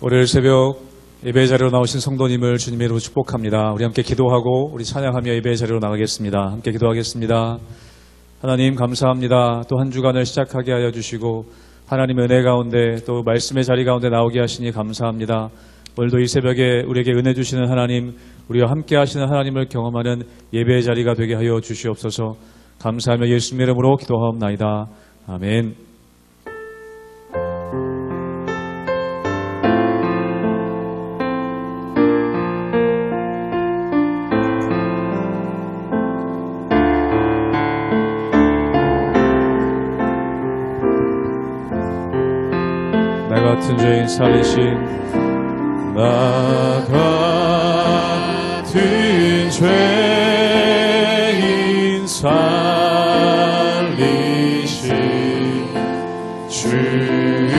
월요일 새벽 예배 자리로 나오신 성도님을 주님의 이름으로 축복합니다. 우리 함께 기도하고 우리 찬양하며 예배 자리로 나가겠습니다. 함께 기도하겠습니다. 하나님 감사합니다. 또 한 주간을 시작하게 하여 주시고 하나님의 은혜 가운데 또 말씀의 자리 가운데 나오게 하시니 감사합니다. 오늘도 이 새벽에 우리에게 은혜 주시는 하나님, 우리와 함께 하시는 하나님을 경험하는 예배의 자리가 되게 하여 주시옵소서. 감사하며 예수님의 이름으로 기도하옵나이다. 아멘. 나 같은 죄인 살리신 나 같은 죄인 살리신 주의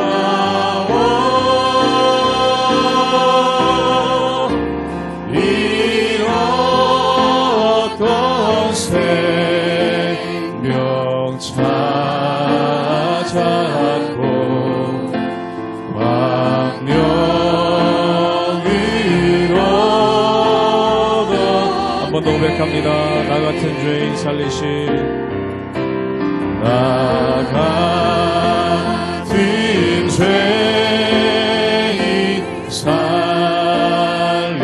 놀라워 잃었던 생명 찾았고 왕명으로 한 번 더 고백합니다. 나 같은 죄인 살리신 나 같은 죄인 살리신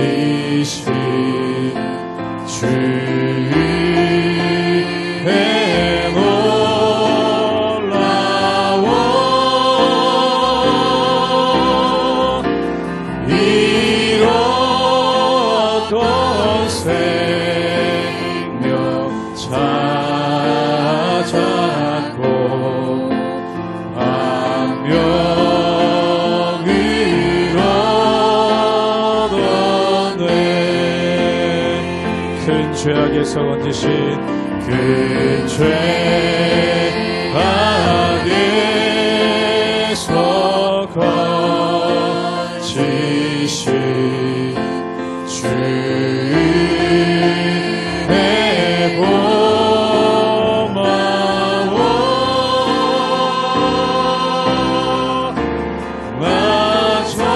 주의 죄악에서 건지신 그 죄악에서 건지신 주의 고마워 나처럼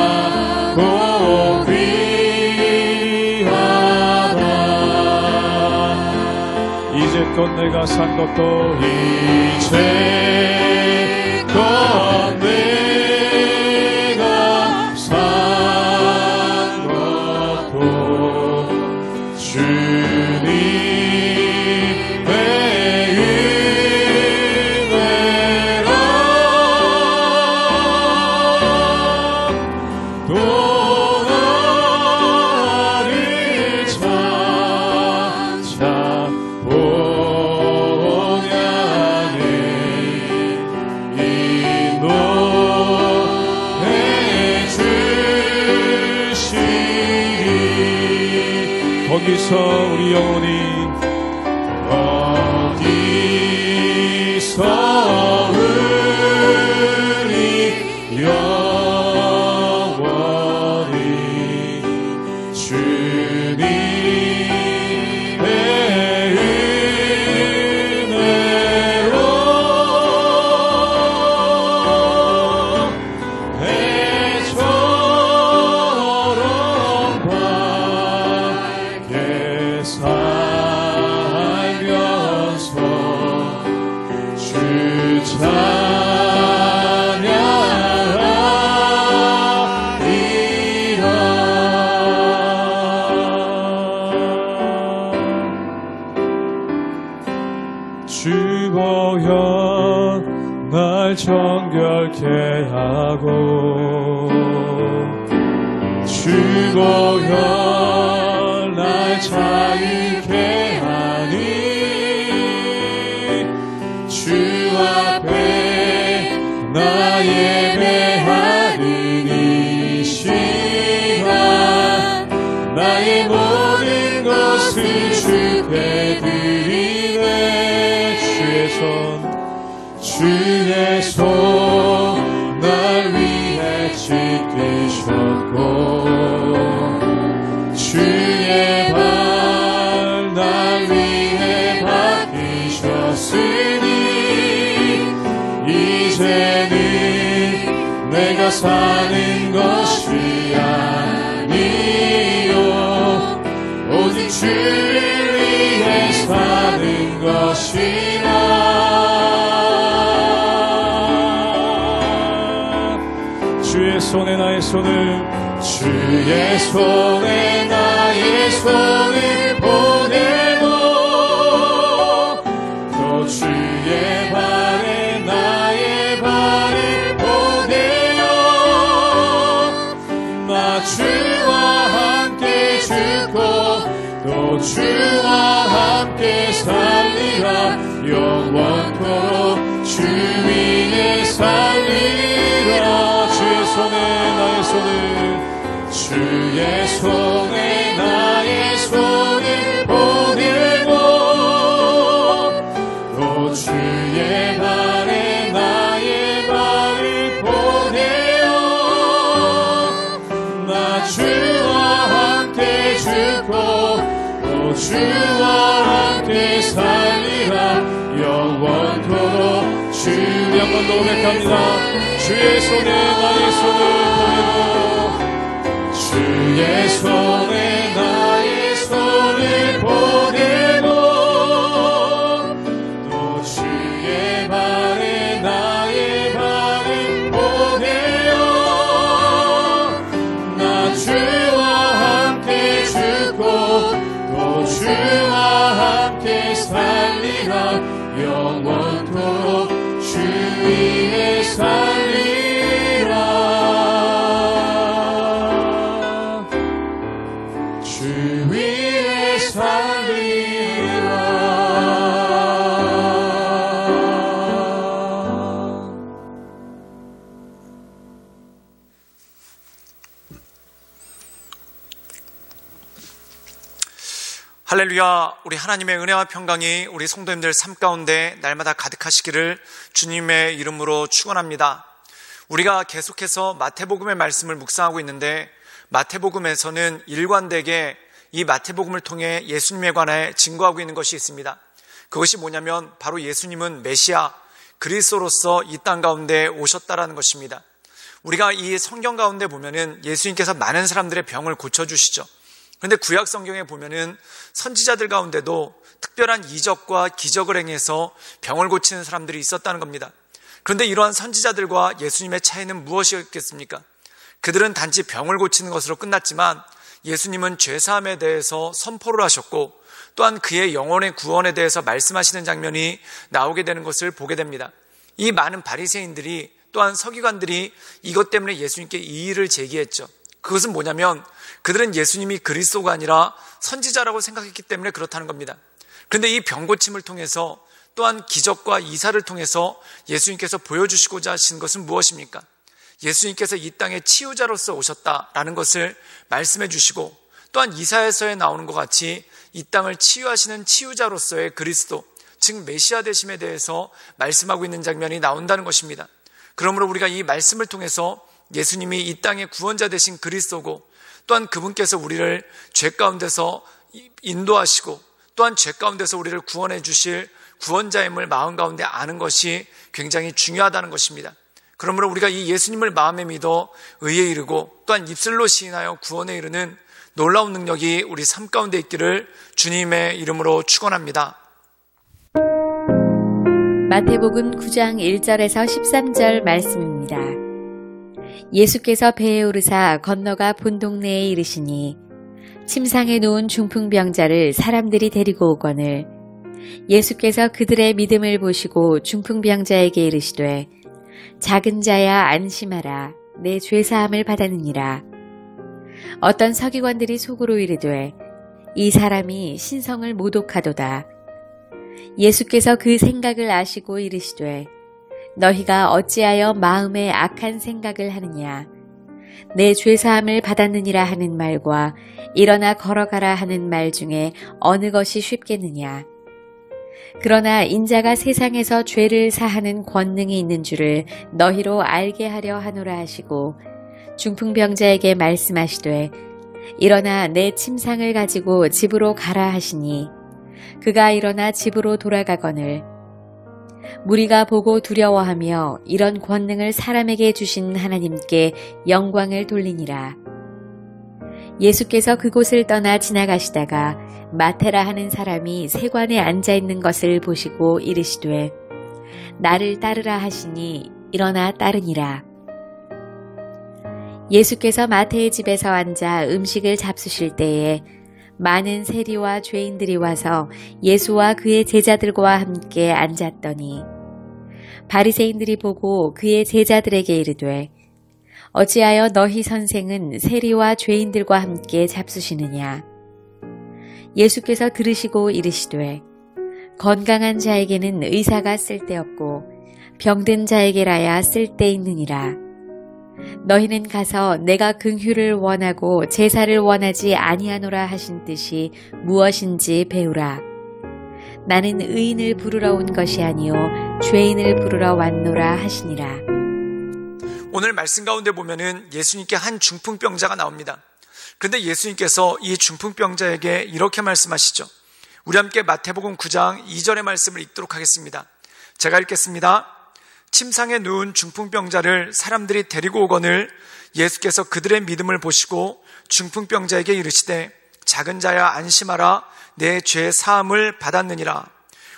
귀하고 귀하다 이제껏 내가 산 것도 이제껏 내가 산 것도 주님 거기서 우리 영혼이 거기서 우리 영원히 주님의 은혜로 해처럼 살면서 주 찬양하리라. 주 보혈 날 정결케 하고 주 보혈 날 자유케 하니 주 앞에 나 예배하는 이 시간 나의 모든 것을 주께 드리네 주의 손 날 위해 지켜 것이라. 주의 손에 나의 손을, 주의 손에 나의 손을 보내고 또 주의 발에 나의 발을 보내어 나 주와 함께 죽고 또 주와 함께 살리라. 영원토록 주 위에 살리라. 주의 손에 나의 손을, 주의 손에 나의 손을 보내고 또 주의 발에 나의 발을 보내어 나 주와 함께 죽고 또 주와 함께 살리라. 영원토록 주. 한 번 더 고백합니다. 주의 손에 나의 손을 보내고 주의 손에 나의 손을 보내고 또 주의 발에 나의 발을 보내어 나 주와 함께 죽고 또 주와 함께 살리라. 영원토록 주 위에 살리라. 주 위에 살리라. 할렐루야. 우리 하나님의 은혜와 평강이 우리 성도님들 삶 가운데 날마다 가득하시기를 주님의 이름으로 축원합니다. 우리가 계속해서 마태복음의 말씀을 묵상하고 있는데 마태복음에서는 일관되게 이 마태복음을 통해 예수님에 관해 증거하고 있는 것이 있습니다. 그것이 뭐냐면 바로 예수님은 메시아 그리스도로서 이 땅 가운데 오셨다라는 것입니다. 우리가 이 성경 가운데 보면은 예수님께서 많은 사람들의 병을 고쳐주시죠. 그런데 구약 성경에 보면은 선지자들 가운데도 특별한 이적과 기적을 행해서 병을 고치는 사람들이 있었다는 겁니다. 그런데 이러한 선지자들과 예수님의 차이는 무엇이었겠습니까? 그들은 단지 병을 고치는 것으로 끝났지만 예수님은 죄사함에 대해서 선포를 하셨고 또한 그의 영혼의 구원에 대해서 말씀하시는 장면이 나오게 되는 것을 보게 됩니다. 이 많은 바리새인들이 또한 서기관들이 이것 때문에 예수님께 이의를 제기했죠. 그것은 뭐냐면 그들은 예수님이 그리스도가 아니라 선지자라고 생각했기 때문에 그렇다는 겁니다. 그런데 이 병고침을 통해서 또한 기적과 이사를 통해서 예수님께서 보여주시고자 하신 것은 무엇입니까? 예수님께서 이 땅에 치유자로서 오셨다라는 것을 말씀해 주시고 또한 이사야서에 나오는 것 같이 이 땅을 치유하시는 치유자로서의 그리스도, 즉 메시아 되심에 대해서 말씀하고 있는 장면이 나온다는 것입니다. 그러므로 우리가 이 말씀을 통해서 예수님이 이 땅의 구원자 되신 그리스도고 또한 그분께서 우리를 죄 가운데서 인도하시고 또한 죄 가운데서 우리를 구원해 주실 구원자임을 마음 가운데 아는 것이 굉장히 중요하다는 것입니다. 그러므로 우리가 이 예수님을 마음에 믿어 의에 이르고 또한 입술로 시인하여 구원에 이르는 놀라운 능력이 우리 삶 가운데 있기를 주님의 이름으로 축원합니다. 마태복음 9장 1절에서 13절 말씀입니다. 예수께서 배에 오르사 건너가 본 동네에 이르시니 침상에 누운 중풍병자를 사람들이 데리고 오거늘 예수께서 그들의 믿음을 보시고 중풍병자에게 이르시되 작은 자야 안심하라 내 죄사함을 받았느니라. 어떤 서기관들이 속으로 이르되 이 사람이 신성을 모독하도다. 예수께서 그 생각을 아시고 이르시되 너희가 어찌하여 마음에 악한 생각을 하느냐. 내 죄사함을 받았느니라 하는 말과 일어나 걸어가라 하는 말 중에 어느 것이 쉽겠느냐. 그러나 인자가 세상에서 죄를 사하는 권능이 있는 줄을 너희로 알게 하려 하노라 하시고 중풍병자에게 말씀하시되 일어나 내 침상을 가지고 집으로 가라 하시니 그가 일어나 집으로 돌아가거늘 무리가 보고 두려워하며 이런 권능을 사람에게 주신 하나님께 영광을 돌리니라. 예수께서 그곳을 떠나 지나가시다가 마테라 하는 사람이 세관에 앉아 있는 것을 보시고 이르시되 나를 따르라 하시니 일어나 따르니라. 예수께서 마태의 집에서 앉아 음식을 잡수실 때에 많은 세리와 죄인들이 와서 예수와 그의 제자들과 함께 앉았더니 바리새인들이 보고 그의 제자들에게 이르되 어찌하여 너희 선생은 세리와 죄인들과 함께 잡수시느냐. 예수께서 들으시고 이르시되 건강한 자에게는 의사가 쓸데없고 병든 자에게라야 쓸데있느니라. 너희는 가서 내가 긍휼을 원하고 제사를 원하지 아니하노라 하신 뜻이 무엇인지 배우라. 나는 의인을 부르러 온 것이 아니요 죄인을 부르러 왔노라 하시니라. 오늘 말씀 가운데 보면은 예수님께 한 중풍병자가 나옵니다. 그런데 예수님께서 이 중풍병자에게 이렇게 말씀하시죠. 우리 함께 마태복음 9장 2절의 말씀을 읽도록 하겠습니다. 제가 읽겠습니다. 침상에 누운 중풍병자를 사람들이 데리고 오거늘 예수께서 그들의 믿음을 보시고 중풍병자에게 이르시되 작은 자야 안심하라 내 죄 사함을 받았느니라.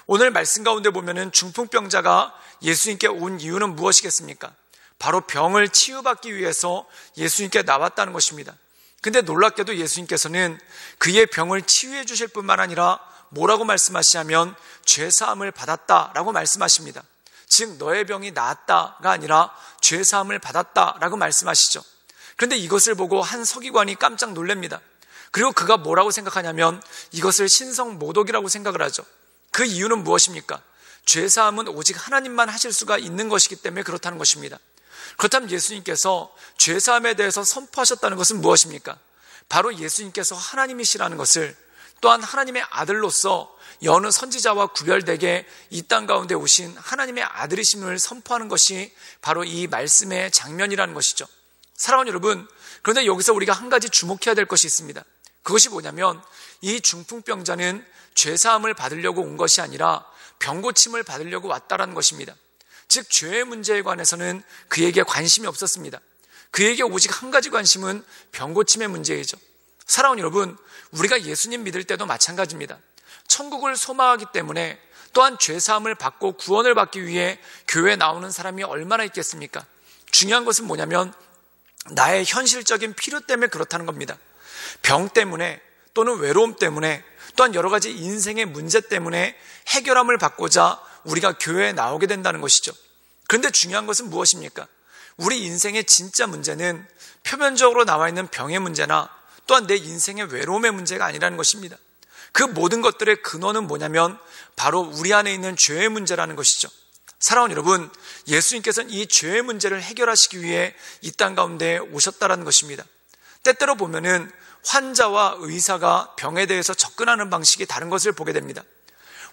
오늘 말씀 가운데 보면은 중풍병자가 예수님께 온 이유는 무엇이겠습니까? 바로 병을 치유받기 위해서 예수님께 나왔다는 것입니다. 근데 놀랍게도 예수님께서는 그의 병을 치유해 주실 뿐만 아니라 뭐라고 말씀하시냐면 죄사함을 받았다라고 말씀하십니다. 즉 너의 병이 나았다가 아니라 죄사함을 받았다라고 말씀하시죠. 그런데 이것을 보고 한 서기관이 깜짝 놀랍니다. 그리고 그가 뭐라고 생각하냐면 이것을 신성모독이라고 생각을 하죠. 그 이유는 무엇입니까? 죄사함은 오직 하나님만 하실 수가 있는 것이기 때문에 그렇다는 것입니다. 그렇다면 예수님께서 죄사함에 대해서 선포하셨다는 것은 무엇입니까? 바로 예수님께서 하나님이시라는 것을, 또한 하나님의 아들로서 여느 선지자와 구별되게 이 땅 가운데 오신 하나님의 아들이심을 선포하는 것이 바로 이 말씀의 장면이라는 것이죠. 사랑하는 여러분, 그런데 여기서 우리가 한 가지 주목해야 될 것이 있습니다. 그것이 뭐냐면 이 중풍병자는 죄사함을 받으려고 온 것이 아니라 병고침을 받으려고 왔다라는 것입니다. 즉 죄의 문제에 관해서는 그에게 관심이 없었습니다. 그에게 오직 한 가지 관심은 병고침의 문제이죠. 사랑하는 여러분, 우리가 예수님 믿을 때도 마찬가지입니다. 천국을 소망하기 때문에 또한 죄사함을 받고 구원을 받기 위해 교회에 나오는 사람이 얼마나 있겠습니까? 중요한 것은 뭐냐면 나의 현실적인 필요 때문에 그렇다는 겁니다. 병 때문에 또는 외로움 때문에 또한 여러 가지 인생의 문제 때문에 해결함을 받고자 우리가 교회에 나오게 된다는 것이죠. 그런데 중요한 것은 무엇입니까? 우리 인생의 진짜 문제는 표면적으로 나와 있는 병의 문제나 또한 내 인생의 외로움의 문제가 아니라는 것입니다. 그 모든 것들의 근원은 뭐냐면 바로 우리 안에 있는 죄의 문제라는 것이죠. 사랑하는 여러분, 예수님께서는 이 죄의 문제를 해결하시기 위해 이 땅 가운데 오셨다라는 것입니다. 때때로 보면은 환자와 의사가 병에 대해서 접근하는 방식이 다른 것을 보게 됩니다.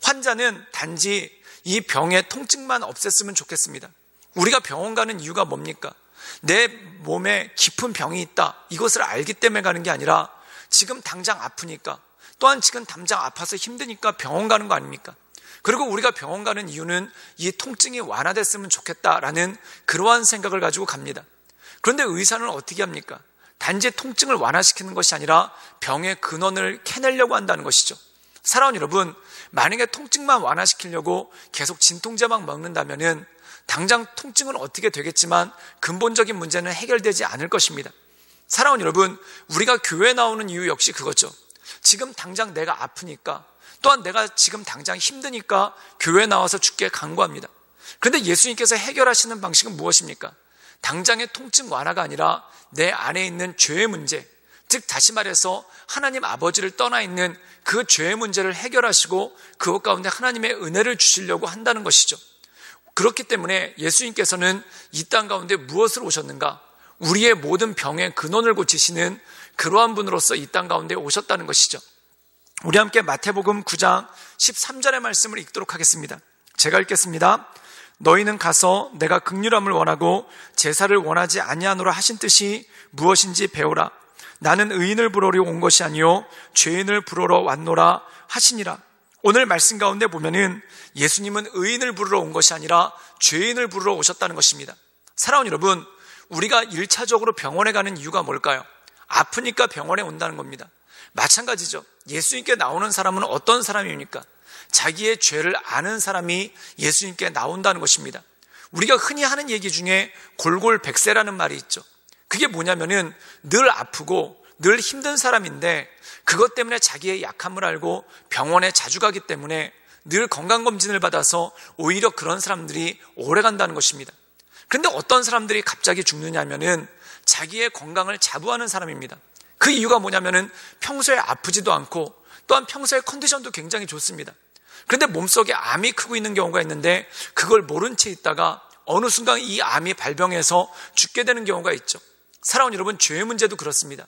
환자는 단지 이 병의 통증만 없앴으면 좋겠습니다. 우리가 병원 가는 이유가 뭡니까? 내 몸에 깊은 병이 있다, 이것을 알기 때문에 가는 게 아니라 지금 당장 아프니까, 또한 지금 당장 아파서 힘드니까 병원 가는 거 아닙니까? 그리고 우리가 병원 가는 이유는 이 통증이 완화됐으면 좋겠다라는 그러한 생각을 가지고 갑니다. 그런데 의사는 어떻게 합니까? 단지 통증을 완화시키는 것이 아니라 병의 근원을 캐내려고 한다는 것이죠. 사랑하는 여러분, 만약에 통증만 완화시키려고 계속 진통제만 먹는다면은 당장 통증은 어떻게 되겠지만 근본적인 문제는 해결되지 않을 것입니다. 사랑하는 여러분, 우리가 교회에 나오는 이유 역시 그거죠. 지금 당장 내가 아프니까, 또한 내가 지금 당장 힘드니까 교회에 나와서 주께 간구합니다. 그런데 예수님께서 해결하시는 방식은 무엇입니까? 당장의 통증 완화가 아니라 내 안에 있는 죄의 문제, 즉 다시 말해서 하나님 아버지를 떠나 있는 그 죄의 문제를 해결하시고 그것 가운데 하나님의 은혜를 주시려고 한다는 것이죠. 그렇기 때문에 예수님께서는 이 땅 가운데 무엇을 오셨는가? 우리의 모든 병의 근원을 고치시는 그러한 분으로서 이 땅 가운데 오셨다는 것이죠. 우리 함께 마태복음 9장 13절의 말씀을 읽도록 하겠습니다. 제가 읽겠습니다. 너희는 가서 내가 긍휼함을 원하고 제사를 원하지 아니하노라 하신 뜻이 무엇인지 배우라. 나는 의인을 부르러 온 것이 아니요 죄인을 부르러 왔노라 하시니라. 오늘 말씀 가운데 보면은 예수님은 의인을 부르러 온 것이 아니라 죄인을 부르러 오셨다는 것입니다. 사랑하는 여러분, 우리가 1차적으로 병원에 가는 이유가 뭘까요? 아프니까 병원에 온다는 겁니다. 마찬가지죠. 예수님께 나오는 사람은 어떤 사람입니까? 자기의 죄를 아는 사람이 예수님께 나온다는 것입니다. 우리가 흔히 하는 얘기 중에 골골백세라는 말이 있죠. 그게 뭐냐면은 늘 아프고 늘 힘든 사람인데 그것 때문에 자기의 약함을 알고 병원에 자주 가기 때문에 늘 건강검진을 받아서 오히려 그런 사람들이 오래 간다는 것입니다. 그런데 어떤 사람들이 갑자기 죽느냐면은 자기의 건강을 자부하는 사람입니다. 그 이유가 뭐냐면은 평소에 아프지도 않고 또한 평소에 컨디션도 굉장히 좋습니다. 그런데 몸속에 암이 크고 있는 경우가 있는데 그걸 모른 채 있다가 어느 순간 이 암이 발병해서 죽게 되는 경우가 있죠. 사랑하는 여러분, 죄의 문제도 그렇습니다.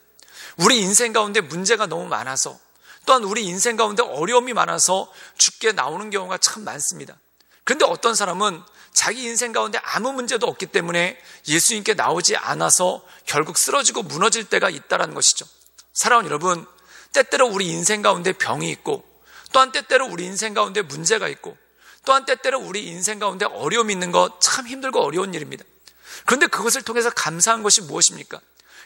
우리 인생 가운데 문제가 너무 많아서 또한 우리 인생 가운데 어려움이 많아서 죽게 나오는 경우가 참 많습니다. 그런데 어떤 사람은 자기 인생 가운데 아무 문제도 없기 때문에 예수님께 나오지 않아서 결국 쓰러지고 무너질 때가 있다는 것이죠. 사랑하는 여러분, 때때로 우리 인생 가운데 병이 있고 또한 때때로 우리 인생 가운데 문제가 있고 또한 때때로 우리 인생 가운데 어려움이 있는 것 참 힘들고 어려운 일입니다. 그런데 그것을 통해서 감사한 것이 무엇입니까?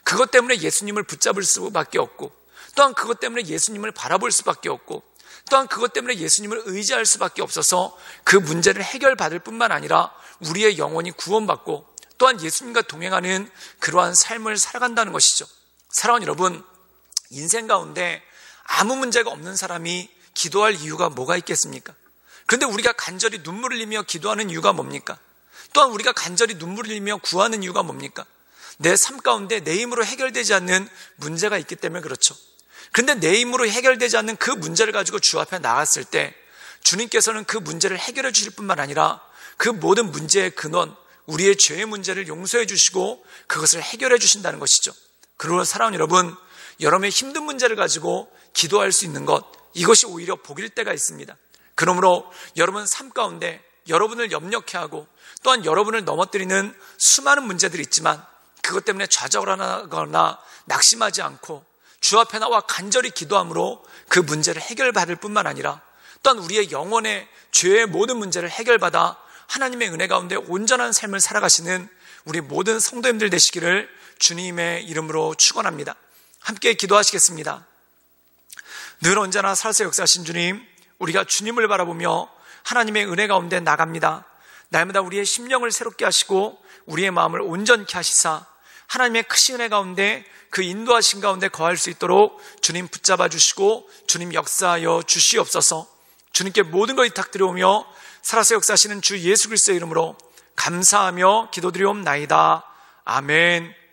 그것 때문에 예수님을 붙잡을 수밖에 없고 또한 그것 때문에 예수님을 바라볼 수밖에 없고 또한 그것 때문에 예수님을 의지할 수밖에 없어서 그 문제를 해결받을 뿐만 아니라 우리의 영혼이 구원받고 또한 예수님과 동행하는 그러한 삶을 살아간다는 것이죠. 사랑하는 여러분, 인생 가운데 아무 문제가 없는 사람이 기도할 이유가 뭐가 있겠습니까? 그런데 우리가 간절히 눈물을 흘리며 기도하는 이유가 뭡니까? 또한 우리가 간절히 눈물을 흘리며 구하는 이유가 뭡니까? 내 삶 가운데 내 힘으로 해결되지 않는 문제가 있기 때문에 그렇죠. 그런데 내 힘으로 해결되지 않는 그 문제를 가지고 주 앞에 나갔을 때 주님께서는 그 문제를 해결해 주실 뿐만 아니라 그 모든 문제의 근원, 우리의 죄의 문제를 용서해 주시고 그것을 해결해 주신다는 것이죠. 그러므로 사랑하는 여러분, 여러분의 힘든 문제를 가지고 기도할 수 있는 것, 이것이 오히려 복일 때가 있습니다. 그러므로 여러분 삶 가운데 여러분을 염려케 하고 또한 여러분을 넘어뜨리는 수많은 문제들이 있지만 그것 때문에 좌절하거나 낙심하지 않고 주 앞에 나와 간절히 기도함으로 그 문제를 해결받을 뿐만 아니라 또한 우리의 영혼의 죄의 모든 문제를 해결받아 하나님의 은혜 가운데 온전한 삶을 살아가시는 우리 모든 성도님들 되시기를 주님의 이름으로 축원합니다. 함께 기도하시겠습니다. 늘 언제나 살아서 역사하신 주님, 우리가 주님을 바라보며 하나님의 은혜 가운데 나갑니다. 날마다 우리의 심령을 새롭게 하시고 우리의 마음을 온전케 하시사 하나님의 크신 은혜 가운데 그 인도하신 가운데 거할 수 있도록 주님 붙잡아 주시고 주님 역사하여 주시옵소서. 주님께 모든 걸 위탁드려오며 살아서 역사하시는 주 예수 그리스도의 이름으로 감사하며 기도드리옵나이다. 아멘.